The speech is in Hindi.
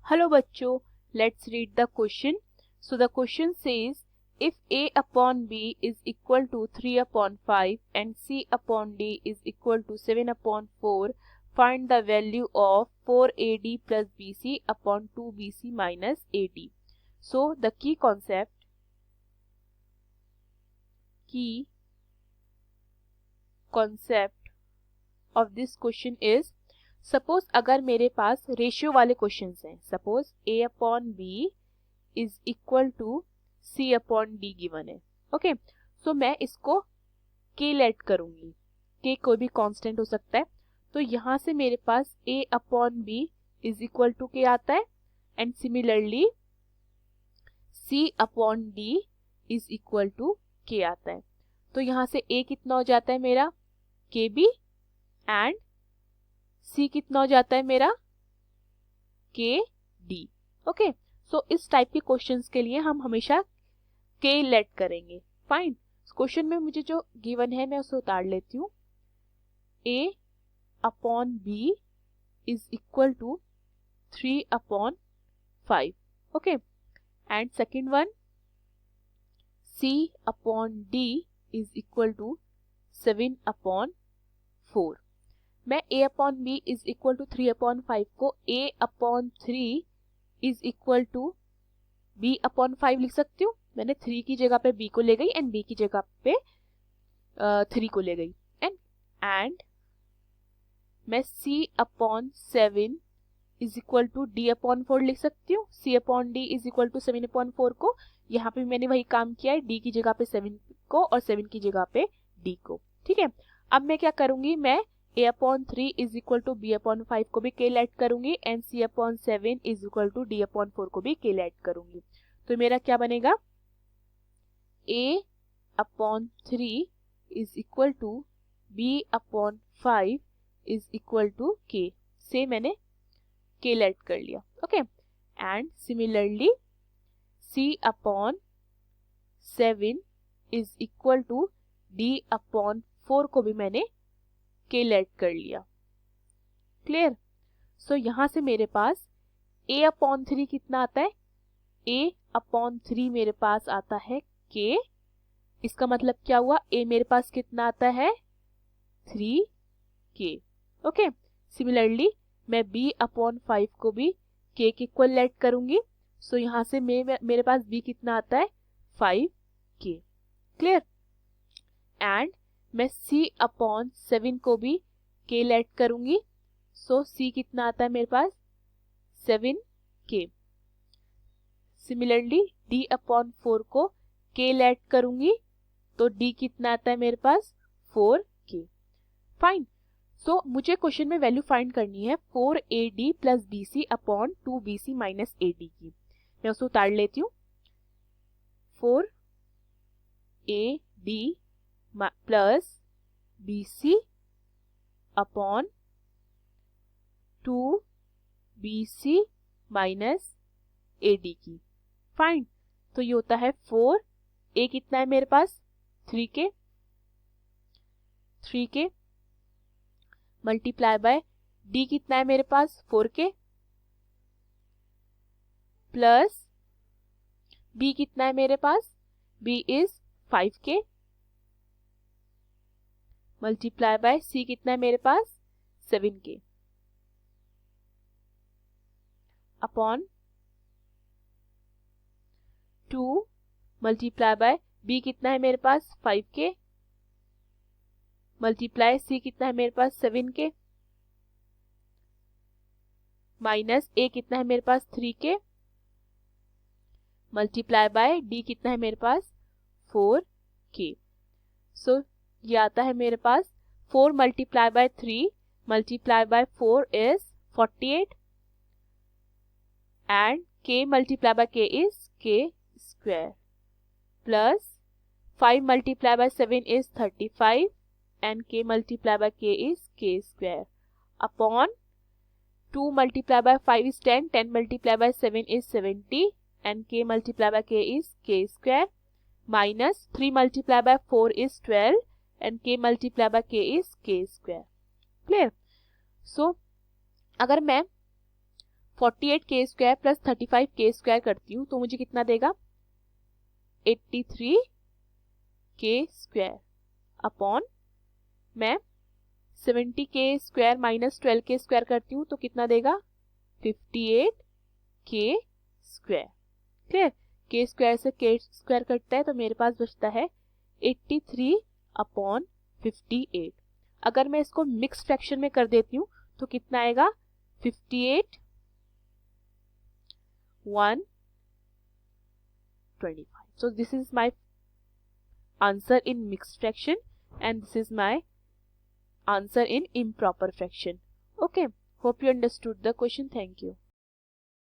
Hello बच्चों, let's read the question. So the question says, if A upon B is equal to 3 upon 5 and C upon D is equal to 7 upon 4, find the value of 4AD plus BC upon 2BC minus AD. So the key concept of this question is, suppose अगर मेरे पास रेशियो वाले क्वेश्चंस हैं, suppose A upon B is equal to C upon D given है, ओके, सो मैं इसको K लेट करूंगी, K कोई भी कांस्टेंट हो सकता है, तो यहाँ से मेरे पास A upon B is equal to K आता है and similarly C upon D is equal to K आता है, तो यहाँ से A कितना हो जाता है मेरा KB एंड C कितना हो जाता है मेरा KD, ओके। सो इस टाइप के क्वेश्चंस के लिए हम हमेशा K लेट करेंगे। फाइन, क्वेश्चन में मुझे जो गिवन है मैं उसे उतार लेती हूँ। A upon B is equal to 3 upon 5, okay, and second one C upon D is equal to 7 upon 4। मैं A upon B is equal to 3 upon 5 को A upon 3 is equal to B upon 5 लिख सकती हूँ। मैंने 3 की जगह पे B को ले गई एंड B की जगह पे 3 को ले गई एंड मैं C upon 7 is equal to D upon 4 लिख सकती हूँ। C upon D is equal to 7 upon 4 को, यहाँ पे मैंने वही काम किया है, D की जगह पे 7 को और 7 की जगह पे D को, ठीक है। अब मैं क्या करूंगी, मैं A upon 3 is equal to B upon 5 को भी K लेट करूंगी and C upon 7 is equal to D upon 4 को भी K लेट करूंगी, तो मेरा क्या बनेगा, A upon 3 is equal to B upon 5 is equal to K, से मैंने K लेट कर लिया, okay, and similarly C upon 7 is equal to D upon 4 को भी मैंने K लेट कर लिया। क्लियर? सो यहाँ से मेरे पास A अपॉन 3 कितना आता है, A अपॉन 3 मेरे पास आता है K, इसका मतलब क्या हुआ, A मेरे पास कितना आता है 3K, ओके। सिमिलरली मैं B अपॉन 5 को भी K के इक्वल लेट करूंगी, सो यहाँ से मेरे पास B कितना आता है 5K, क्लियर। एंड मैं C अपॉन 7 को भी K लेट करूंगी, सो C कितना आता है मेरे पास 7K। सिमिलरली D अपॉन 4 को K लेट करूंगी, तो D कितना आता है मेरे पास 4K। फाइन, सो मुझे क्वेश्चन में वैल्यू फाइंड करनी है 4AD plus BC upon 2BC minus AD की। मैं उसे उतार लेती हूँ, 4AD plus BC upon 2BC minus AD की। फाइन, तो ये होता है 4A कितना है मेरे पास 3K मल्टीप्लाई बाय D कितना है मेरे पास 4K प्लस B कितना है मेरे पास, B is 5K multiply by C कितना है मेरे पास 7K upon 2 multiply by B कितना है मेरे पास 5K मल्टीप्लाई C कितना है मेरे पास 7K माइनस A कितना है मेरे पास 3K मल्टीप्लाई बाय D कितना है मेरे पास 4K। सो ये आता है मेरे पास 4 multiply by 3 multiply by 4 is 48 and K multiply by K is K square plus 5 multiply by 7 is 35 and K multiply by K is K square upon 2 multiply by 5 is 10, 10 multiply by 7 is 70 and K multiply by K is K square minus 3 multiply by 4 is 12 and K multiply by K is K square. Clear? सो अगर मैं 48k² प्लस 35k² करती हूँ तो मुझे कितना देगा 83k² अपॉन मैं 70k² माइनस 12k² करती हूँ तो कितना देगा 58k²। क्लियर, k² से k² कटता है तो मेरे पास बचता है 83 अपॉन 58। अगर मैं इसको मिक्स फ्रैक्शन में कर देती हूँ तो कितना आएगा 58 125। So this is my answer in mixed fraction and this is my answer in improper fraction. Okay, hope you understood the question. Thank you.